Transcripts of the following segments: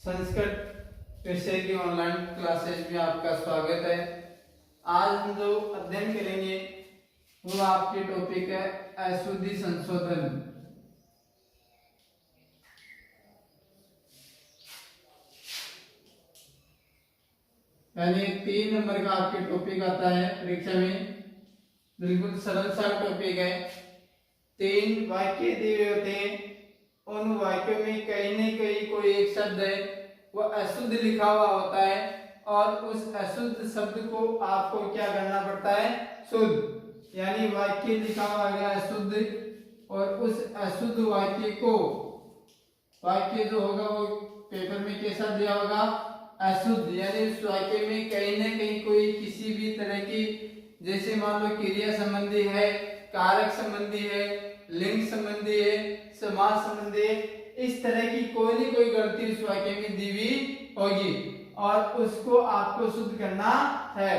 संस्कृत विषय की online classes में आपका स्वागत है। आज हम जो अध्ययन करेंगे वो आपके टॉपिक है अशुद्धि संशोधन। यानी 3 नंबर का आपके टॉपिक आता है परीक्षा में। बिल्कुल सरल सा टॉपिक है। 3 वाक्य दिए होते हैं, उन वाक्यों में कहीं न कहीं कोई एक शब्द है वो अशुद्ध लिखा हुआ होता है और उस अशुद्ध शब्द को आपको क्या करना पड़ता है, शुद्ध। यानी वाक्य लिखा हुआ है अशुद्ध और उस अशुद्ध वाक्य को, वाक्य जो होगा वो पेपर में कैसा दिया होगा, अशुद्ध। यानी उस वाक्य में कहीं न कहीं कोई किसी भी तरह की, जैसे मान लो क्रिया संबंधी है, कारक संबंधी है, लिंग संबंधी है, समास संबंधी है, इस तरह की कोई न कोई गलती उस वाक्य में दी हुई होगी और उसको आपको शुद्ध करना है।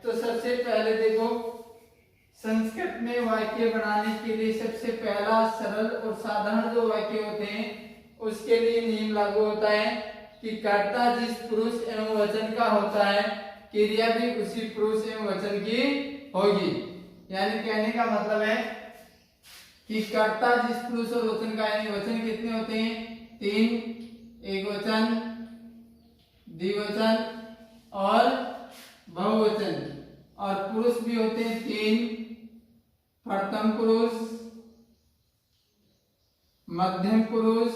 तो सबसे पहले देखो, संस्कृत में वाक्य बनाने के लिए सबसे पहला सरल और साधारण जो वाक्य होते हैं उसके लिए नियम लागू होता है कि कर्ता जिस पुरुष एवं वचन का होता है, क्रिया भी उसी पुरुष एवं वचन की होगी। यानी कहने का मतलब है कि कर्ता जिस पुरुष और वचन का, यानी वचन कितने होते हैं, 3, एकवचन, द्विवचन और बहुवचन, और पुरुष भी होते हैं 3, प्रथम पुरुष, मध्यम पुरुष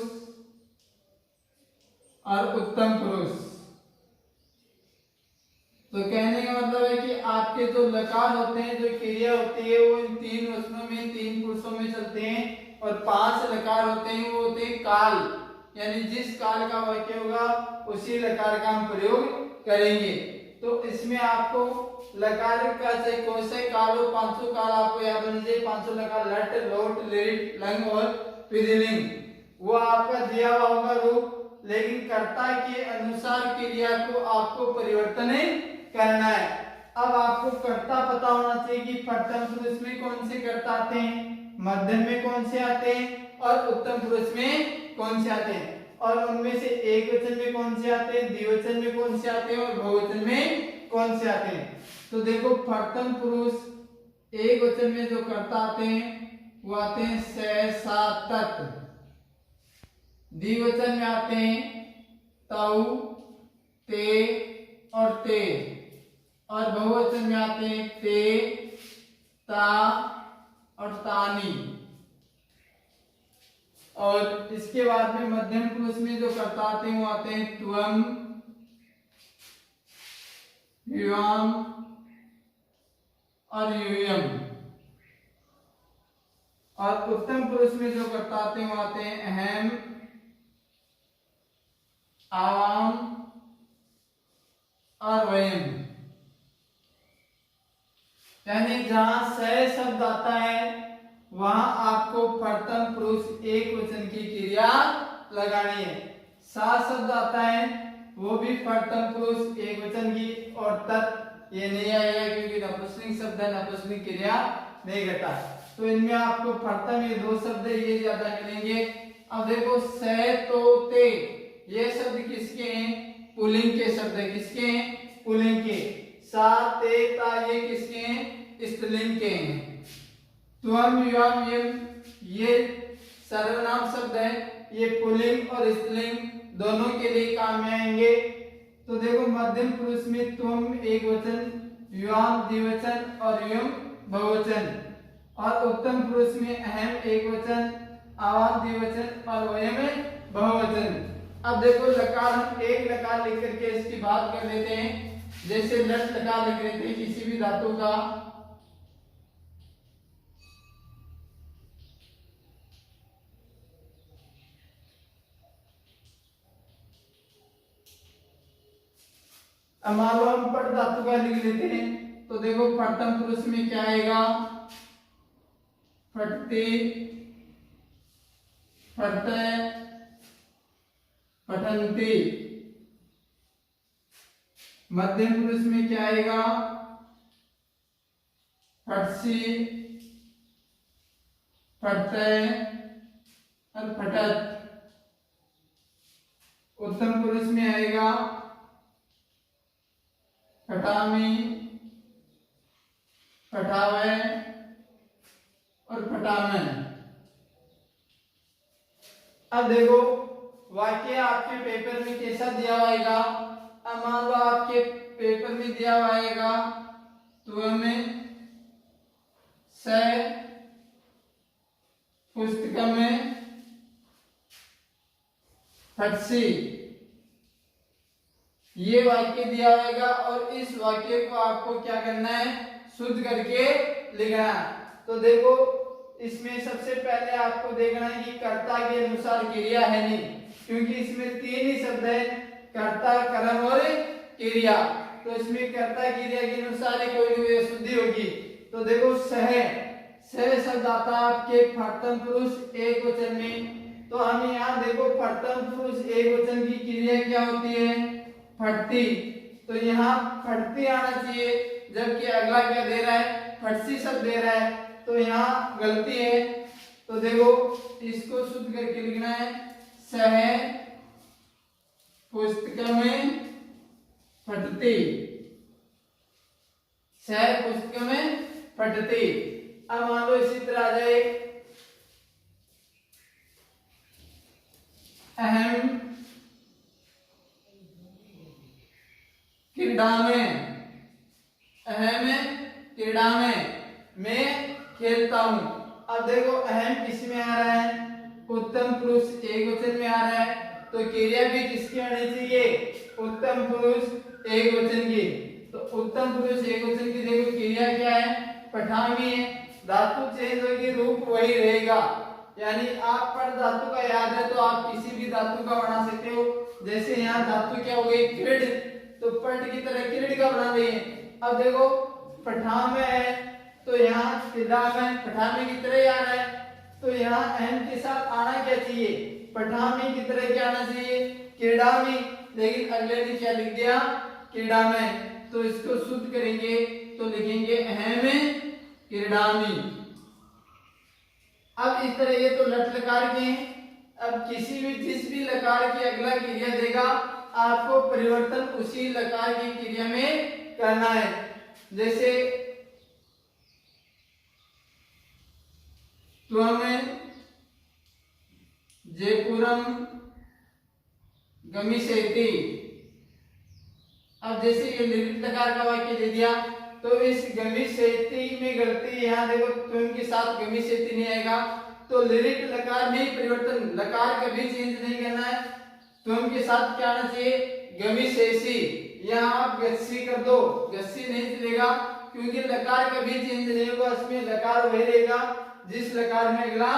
और उत्तम पुरुष। तो कहने का मतलब है कि आपके जो लकार होते हैं, जो क्रिया होती है, वो इन 3 वचनों में, 3 पुरुषों में चलते हैं और 5 लकार होते हैं, वो होते हैं काल। यानी जिस काल का वाक्य होगा उसी लकार का हम प्रयोग करेंगे। तो इसमें आपको लकार का चाहे कौन से काल हो, 500 काल आपको याद होने चाहिए। 500 लकार लट, लोट, लिट, लंग और विधिलिंग, वो आपका दिया हुआ होगा रूप, लेकिन कर्ता के अनुसार क्रिया को आपको परिवर्तन करना है। अब आपको कर्ता पता होना चाहिए कि प्रथम पुरुष में कौन से कर्ता आते हैं, मध्यम में कौन से आते हैं और उत्तम पुरुष में कौन से आते हैं, और उनमें से एक वचन में कौन से आते हैं, द्विवचन में कौन से आते हैं और बहुवचन में कौन से आते हैं। तो देखो, प्रथम पुरुष एक वचन में जो कर्ता आते हैं वो आते हैं से, सा, तत्। द्विवचन में आते हैं तौ, ते और ते, और बहुवचन में आते हैं ते, ता और तानी। और इसके बाद में मध्यम पुरुष में जो कर्ता आते हैं वो आते हैं त्वम, युवाम और यूयम। और उत्तम पुरुष में जो कर्ता आते हैं वो आते हैं अहम, आवाम और वयम। यानी जहां से शब्द आता है वहां आपको प्रथम पुरुष एक वचन की क्रिया लगानी है। सा शब्द आता है वो भी प्रथम पुरुष एक वचन की, और तत् ये नहीं आएगा क्योंकि नपुंसकलिंग शब्द है, नपुंसकलिंग क्रिया नहीं करता। तो इनमें आपको प्रथम ये 2 शब्द ये ज्यादा मिलेंगे। अब देखो, से, तो, ते, ये शब्द किसके हैं, पुल्लिंग के शब्द है। किसके हैं, पुल्लिंग के। सा, ते, ता ये किसके हैं, स्त्रीलिंग के हैं। त्वम, युवाम, यम ये सर्वनाम शब्द है, ये पुल्लिंग और स्त्रीलिंग दोनों के लिए काम में आएंगे। तो देखो, मध्यम पुरुष में त्वम एक वचन, युवाम द्विवचन और यम बहुवचन, और उत्तम पुरुष में अहम एक वचन, आवाम द्विवचन और वयम बहुवचन। अब देखो, लकार हम एक लकार लिख करके इसकी बात कर लेते हैं। जैसे लट लकार लिख लेते हैं किसी भी धातु का, अब मान लो हम पट धातु का लिख लेते हैं। तो देखो, प्रथम पुरुष में क्या आएगा, फटते, फटते, पठन्ति। मध्यम पुरुष में क्या आएगा, फटसी, फटते और फटत। उत्तम उत्तम पुरुष में आएगा पठामी, पठावे और पठामन। अब देखो वाक्य आपके पेपर में कैसा दिया होगा। अब मान लो आपके पेपर में दिया होगा तो हमें स पुस्तक में फटसी, ये वाक्य दिया होगा और इस वाक्य को आपको क्या करना है, शुद्ध करके लिखना है। तो देखो इसमें सबसे पहले आपको देखना है कि कर्ता के अनुसार क्रिया है नहीं, क्योंकि इसमें 3 ही शब्द है, कर्ता, कर्म और क्रिया। तो इसमें कर्ता क्रिया के अनुसार ही कोई शुद्धि होगी। तो देखो सह शब्द आता है आपके प्रथम पुरुष एक वचन में। तो हम यहाँ देखो प्रथम पुरुष एक वचन की क्रिया क्या होती है, फटती। तो यहाँ फटती आना चाहिए, जबकि अगला क्या दे रहा है, फटसी शब्द दे रहा है, तो यहाँ गलती है। तो देखो इसको शुद्ध करके लिखना है, सह पुस्तक में फटती, सह पुस्तक में फटती। अब मान लो इसी तरह आ जाए, अहम क्रीड़ा में, अहम क्रीड़ा में मैं खेलता हूं। अब देखो अहम किस में आ रहा है, उत्तम पुरुष एक वचन में आ रहा है, तो क्रिया भी किसकी आनी चाहिए, उत्तम पुरुष एक वचन की। तो उत्तम पुरुष एक वचन की देखो क्रिया क्या है, पठामी है। धातु चेंज होगी, रूप वही रहेगा। यानी आप पर धातु का याद है तो आप किसी भी धातु का बना सकते हो। जैसे यहाँ धातु क्या हो गई, क्रीड, तो पट की तरह क्रीड का बना रही है। अब देखो पठाम में है तो यहाँ क्रीड़ा में पठामी की तरह आ रहा है, तो यहाँ अहम के साथ आना क्या चाहिए, पठामी की तरह क्या आना चाहिए, क्रीड़ा में। लेकिन अगले ने क्या लिख दिया, क्रीड़ा में। तो इसको शुद्ध करेंगे तो लिखेंगे अहम क्रीडामी। अब इस तरह ये तो लट लकार के हैं। अब किसी भी जिस भी लकार की अगला क्रिया देगा आपको परिवर्तन उसी लकार की क्रिया में करना है। जैसे त्वम जयपुरम गमिष्यति। अब जैसे ये लिट लकार का वाक्य दे दिया तो इस गमिष्यति में गलती, यहाँ देखो तुम के साथ गमिष्यति नहीं आएगा, तो लिट लकार में परिवर्तन, लकार कभी चेंज नहीं करना है। तुम के साथ क्या आना चाहिए, गमिष्यसि। यहाँ आप गस्सी कर दो, गस्सी नहीं चलेगा क्योंकि लकार कभी चेंज नहीं होगा, इसमें लकार वही रहेगा जिस लकार में अगला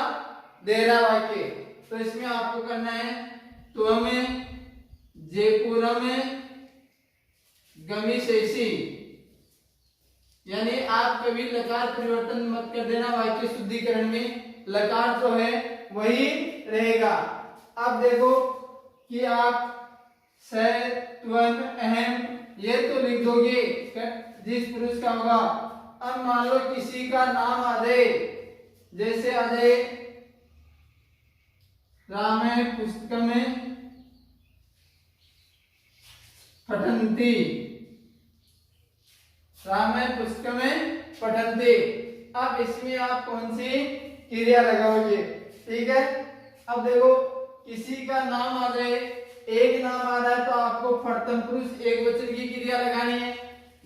दे रहा वाक्य। तो इसमें आपको करना है तुम जयपुरम गमिष्यसि, यानी आप कभी लकार परिवर्तन मत कर देना, वाक्य शुद्धिकरण में लकार जो है वही रहेगा। अब देखो कि आप स त्वम अहम ये तो लिख दोगे जिस पुरुष का होगा। अब मान लो किसी का नाम आ जाए, जैसे आ जाए राम पुस्तक में पठन्ति, राम पुस्तक में पठन्ति। अब इसमें आप कौन सी क्रिया लगाओगे, ठीक है। अब देखो किसी का नाम आ जाए, एक नाम आ रहा है तो आपको प्रथम पुरुष एक वचन की क्रिया लगानी है।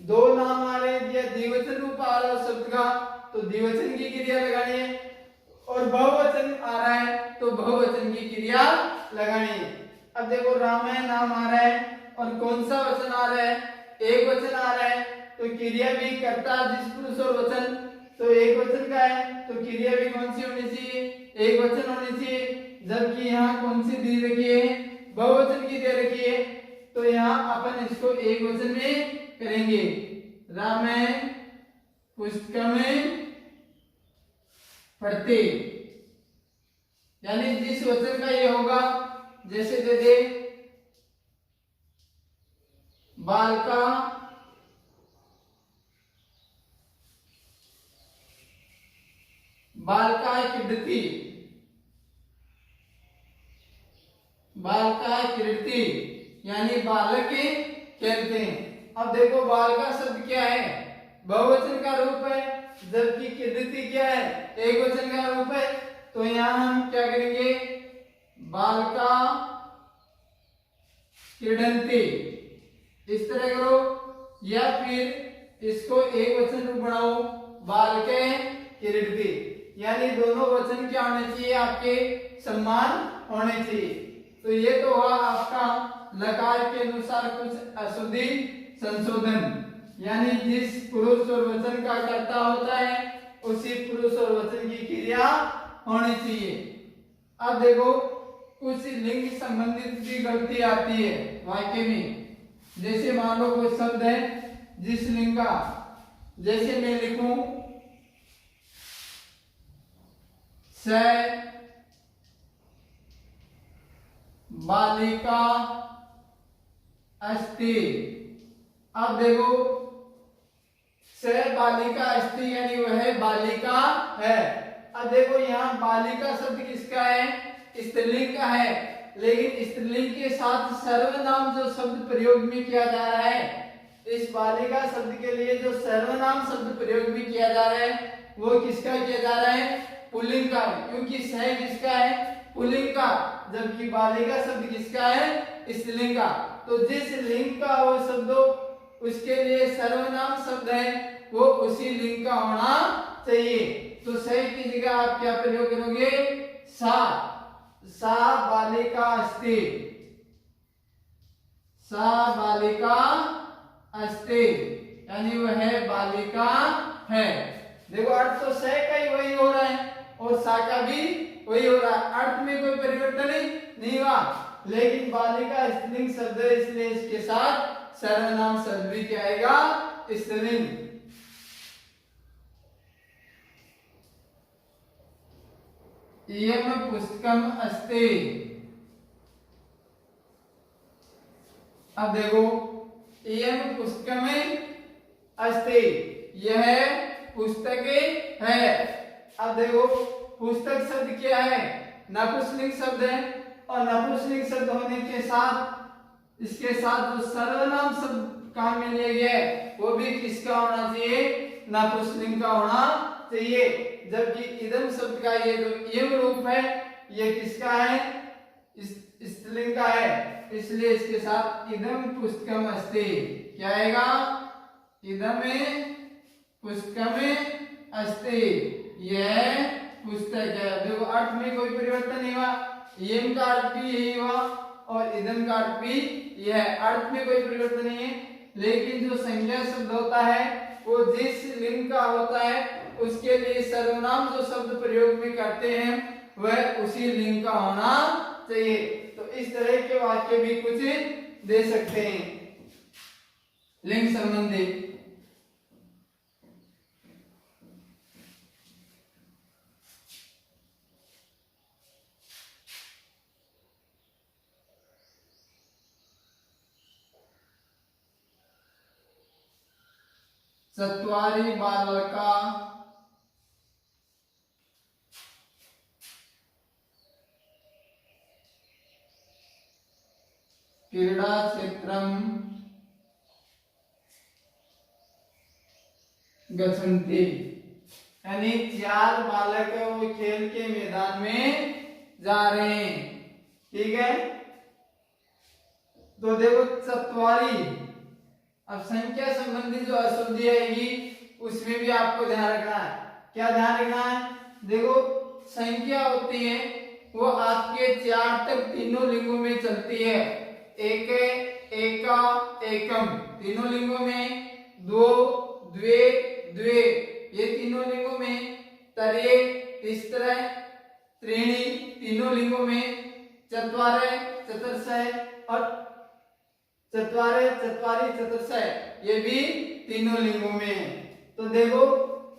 दो नाम आ रहे हैं या द्विवचन रूप आ रहा है शब्द का तो द्विवचन की क्रिया लगानी है, और बहुवचन आ रहा है तो बहुवचन की क्रिया लगानी है। अब देखो राम नाम आ रहा है और कौन सा वचन आ रहा है, एक वचन आ रहा है, तो क्रिया भी कर्ता जिस पुरुष और वचन, तो एक वचन का है तो क्रिया भी कौन सी होनी चाहिए, एक वचन होनी चाहिए। जबकि यहाँ कौन सी दे रखी है, बहुवचन की दे रखी है, तो यहाँ अपन इसको एक वचन में करेंगे, राम पुस्तक में पढ़ते। यानी जिस वचन का ये होगा, जैसे दे दे बालका बालका क्रीडति, बालका क्रीडति, यानी बालक खेलते हैं। अब देखो बालका शब्द क्या है, बहुवचन का रूप है, जबकि क्रीडति क्या है, एक वचन का रूप है। तो यहाँ हम क्या करेंगे, बालका क्रीडन्ति इस तरह करो, या फिर इसको एक वचन रूप बनाओ, बालके क्रीडति, यानी दोनों वचन क्या होने चाहिए, आपके समान होने चाहिए। तो ये तो हुआ आपका लकार के अनुसार कुछ अशुद्धि संशोधन, यानी जिस पुरुष और वचन का कर्ता होता है उसी पुरुष और वचन की क्रिया होनी चाहिए। अब देखो कुछ लिंग संबंधित भी गलती आती है वाक्य में। जैसे मान लो कोई शब्द है जिस लिंग का, जैसे मैं लिखूं स बालिका अस्ति। अब देखो स बालिका अस्ति यानी वह बालिका है। अब देखो यहाँ बालिका शब्द किसका है, स्त्रीलिंग का है, लेकिन स्त्रीलिंग के साथ सर्वनाम जो शब्द प्रयोग में किया जा रहा है, इस बालिका शब्द के लिए जो सर्वनाम शब्द प्रयोग में किया जा रहा है वो किसका किया जा रहा है, पुल्लिंग का, क्योंकि सह किसका है, पुल्लिंग का, जबकि बालिका शब्द किसका है, स्त्रीलिंग का। तो जिस लिंग का वो शब्द उसके लिए सर्वनाम शब्द है वो उसी लिंग का होना चाहिए। तो सही की जगह आप क्या प्रयोग करोगे, सा बालिका अस्ति, सा बालिका अस्ति, यानी वह बालिका है। देखो अर्थ तो सह का ही वही हो रहा है और सा का भी वही हो रहा है, अर्थ में कोई परिवर्तन नहीं हुआ, लेकिन बालिका स्त्रीलिंग शब्द है इसलिए इसके साथ सर्वनाम शब्द भी क्या आएगा, स्त्रीलिंग। इयं पुस्तकम अस्ति। अब देखो इयं पुस्तकम अस्ति, यह पुस्तक है। अब देखो पुस्तक शब्द क्या है, नपुंसकलिंग शब्द है, और नपुंसकलिंग शब्द होने के साथ इसके साथ जो सर्वनाम शब्द काम में लिया गया है वो भी किसका होना चाहिए, नपुंसकलिंग का होना चाहिए। जबकि इदम शब्द का ये जो इयं रूप है ये किसका है, स्त्रीलिंग का है, इसलिए इसके साथ इदम पुस्तकम अस्ति क्या आएगा, इदम पुस्तकम अस्ति, यह पुस्तक है। देखो अर्थ में कोई परिवर्तन नहीं हुआ, इयं का अर्थ भी यही हुआ और इदम का अर्थ भी यह, अर्थ में कोई परिवर्तन नहीं है, लेकिन जो संज्ञा शब्द होता है वो जिस लिंग का होता है उसके लिए सर्वनाम जो शब्द प्रयोग में करते हैं वह उसी लिंग का होना चाहिए। तो इस तरह के वाक्य भी कुछ दे सकते हैं लिंग संबंधी। चत्वारि बालका क्रीडा क्षेत्रम गच्छन्ति, यानी 4 बालक वो खेल के मैदान में जा रहे हैं। ठीक है, तो देखो चत्वारी, अब संख्या संबंधी जो अशुद्धि आएगी उसमें भी आपको ध्यान रखना है। क्या ध्यान रखना है, देखो संख्या होती है वो आपके 4 तक तीनों लिंगों में चलती है, एक, एका, एकम तीनों लिंगों में, दो, द्वे, द्वे ये तीनों लिंगों में, तरे, तिस्त्र, त्रीणि तीनों लिंगों में, चत्वारे, चतुर्षय और चत्वारे, चत्वारी, चतुर्षय ये भी तीनों लिंगों में है। तो देखो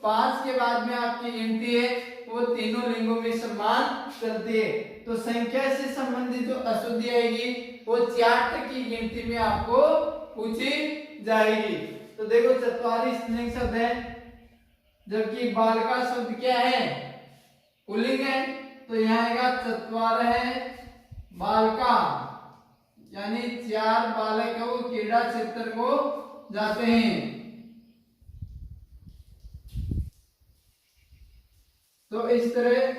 5 के बाद में आपकी गिनती है वो तीनों लिंगों में समान चलती है। तो संख्या से संबंधित जो अशुद्धि आएगी वो 4 तक की गिनती में आपको पूछी जाएगी। तो देखो चत्वारी स्त्रीलिंग शब्द है, जबकि बालका शब्द क्या है, पुल्लिंग है, तो यहाँ आएगा चत्वार है बालका। बालक है वो क्रीड़ा क्षेत्र को जाते हैं। तो इस तरह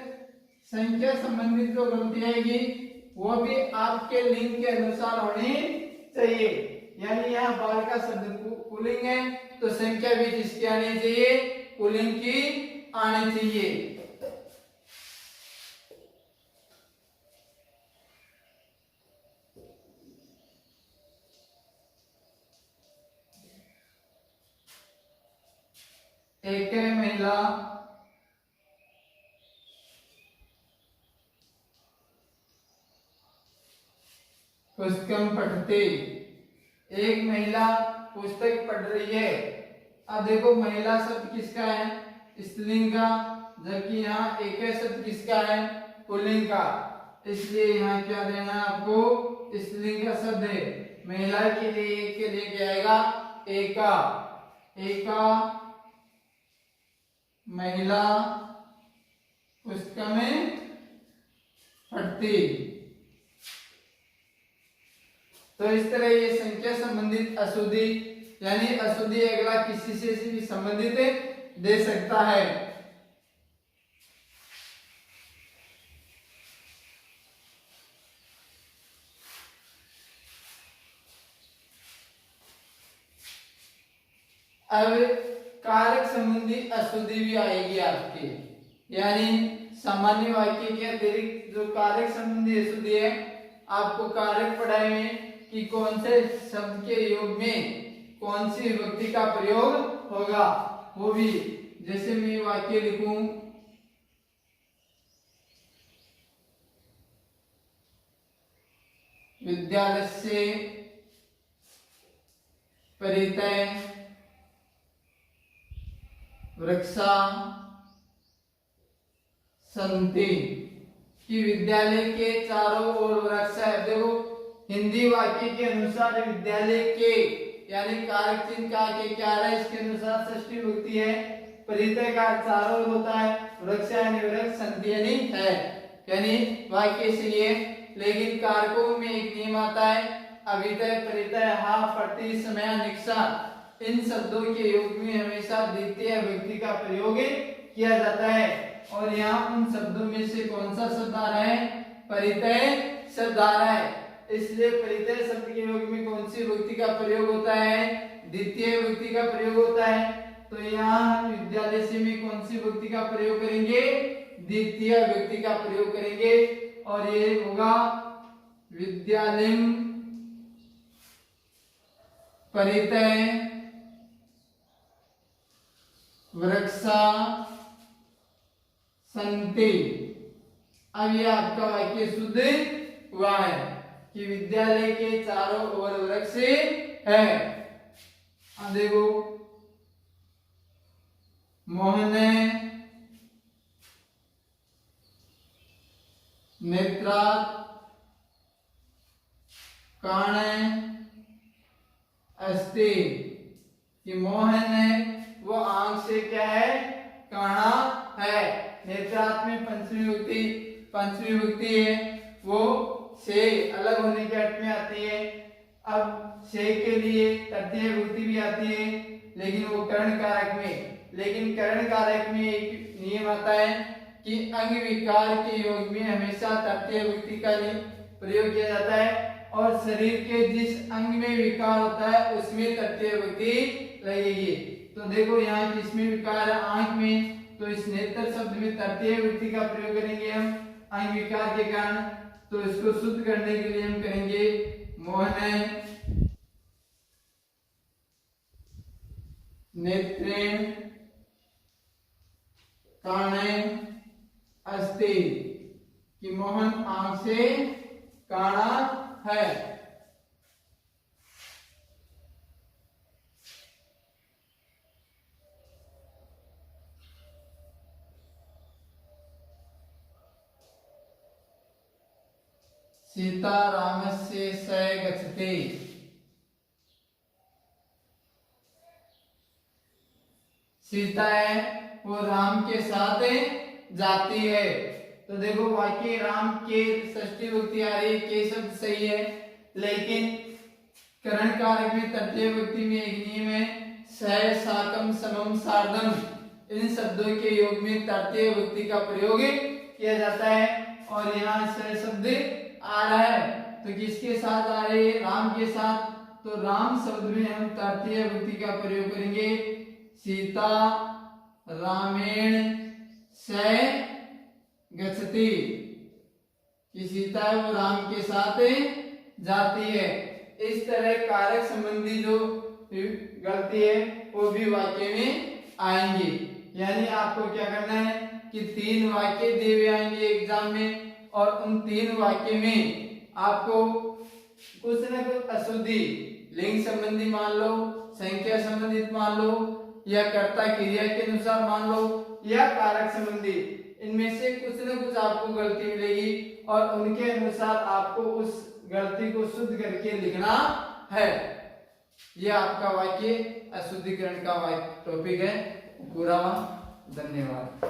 संख्या संबंधित जो ग्रंथि आएगी वो भी आपके लिंग के अनुसार होनी चाहिए। यानी यहाँ बाल का शब्द पुल्लिंग है तो संख्या भी किसकी आनी चाहिए, पुल्लिंग की आनी चाहिए। एक है महिला, पुस्तकम पढ़ते, एक महिला पुस्तक पढ़ रही है। अब देखो महिला शब्द किसका है, स्त्रीलिंग का, जबकि यहाँ एक शब्द किसका है, पुल्लिंग का। इसलिए यहाँ क्या देना है आपको, स्त्रीलिंग का शब्द है। महिला के लिए एक के लिए क्या आएगा, एका। एका महिला पुस्तक में पढ़ती। तो इस तरह ये संख्या संबंधित अशुद्धि, यानी अशुद्धि अगला किसी से भी संबंधित दे सकता है। अब कारक संबंधी अशुद्धि भी आएगी आपके, यानी सामान्य वाक्य के अतिरिक्त जो कारक संबंधी अशुद्धि है, आपको कारक पढ़ाए हैं कि कौन से शब्द के योग में कौन सी विभक्ति का प्रयोग होगा, वो भी। जैसे मैं वाक्य लिखूं, विद्यालय से परितय वृक्षा सन्ति, कि विद्यालय के चारों ओर वृक्ष है। देखो हिंदी वाक्य के अनुसार विद्यालय के यानी कारक चिन्ह का के क्या है, इसके अनुसार षष्ठी विभक्ति है। परितय का चारों ओर होता है, वृक्ष यानी वृक्ष, सन्ति यानी है, यानी वाक्य सही है। लेकिन कारकों में एक नियम आता है, अभितय, परितय, हा, पट्टी, समय, निक्षा, इन शब्दों के योग में हमेशा द्वितीय विभक्ति का प्रयोग किया जाता है। और यहाँ उन शब्दों में से कौन सा शब्द आ रहा है, परितय शब्द आ रहा है। इसलिए परितय शब्द के योग में कौन सी विभक्ति का प्रयोग होता है, द्वितीय विभक्ति का प्रयोग होता है। तो यहाँ विद्यालय से में कौन सी विभक्ति का प्रयोग करेंगे, द्वितीय विभक्ति का प्रयोग करेंगे। और ये होगा विद्यालय परितय वृक्षा सन्ति। अब ये आपका वाक्य शुद्ध हुआ है कि विद्यालय के चारों ओर वृक्ष है। अब देखो, मोहन नेत्रात् काण अस्ति, कि मोहन है वो आंख से क्या है, काणा है। नेत्रात् में पंचमी विभक्ति है, वो से अलग होने के अर्थ में आती है। अब से के लिए तृतीय विभक्ति भी आती है, लेकिन वो कर्ण कारक में। लेकिन कर्ण कारक में एक नियम आता है कि अंग विकार के योग में हमेशा तृतीय विभक्ति का प्रयोग किया जाता है। और शरीर के जिस अंग में विकार होता है उसमें तृतीय विभक्ति लगेगी। तो देखो यहाँ किसमें विकार है, आंख में, तो इस नेत्र शब्द में तृतीय विभक्ति का प्रयोग करेंगे हम अंग विकार के कारण। तो इसको शुद्ध करने के लिए हम करेंगे मोहन नेत्रेण काणे अस्ति, कि मोहन आंख से काणा है। सीता रामस्य सह गच्छति, सीता है वो राम के साथ जाती है। तो देखो वाक्य राम के षष्ठी विभक्ति आ रही है, के शब्द सही है, लेकिन करण कारक में तृतीय विभक्ति में एक नियम है, स साकम समम सार्धम, इन शब्दों के योग में तृतीय विभक्ति का प्रयोग किया जाता है। और यहाँ स शब्द आ रहा है तो किसके साथ आ रही है, राम के साथ, तो राम शब्द में हम तृतीय विभक्ति का प्रयोग करेंगे, सीता रामेण से गच्छति, कि सीता है वो राम के साथ जाती है। इस तरह कारक संबंधी जो गलती है वो भी वाक्य में आएंगे। यानी आपको क्या करना है कि 3 वाक्य दिए हुए आएंगे एग्जाम में, और उन 3 वाक्य में आपको कुछ न कुछ अशुद्धि लिंग संबंधी मान लो, संख्या संबंधित मान लो, या कर्ता क्रिया के अनुसार मान लो, या कारक संबंधी, इनमें से कुछ न कुछ आपको गलती मिलेगी और उनके अनुसार आपको उस गलती को शुद्ध करके लिखना है। यह आपका वाक्य अशुद्धिकरण का टॉपिक है पूरा। धन्यवाद।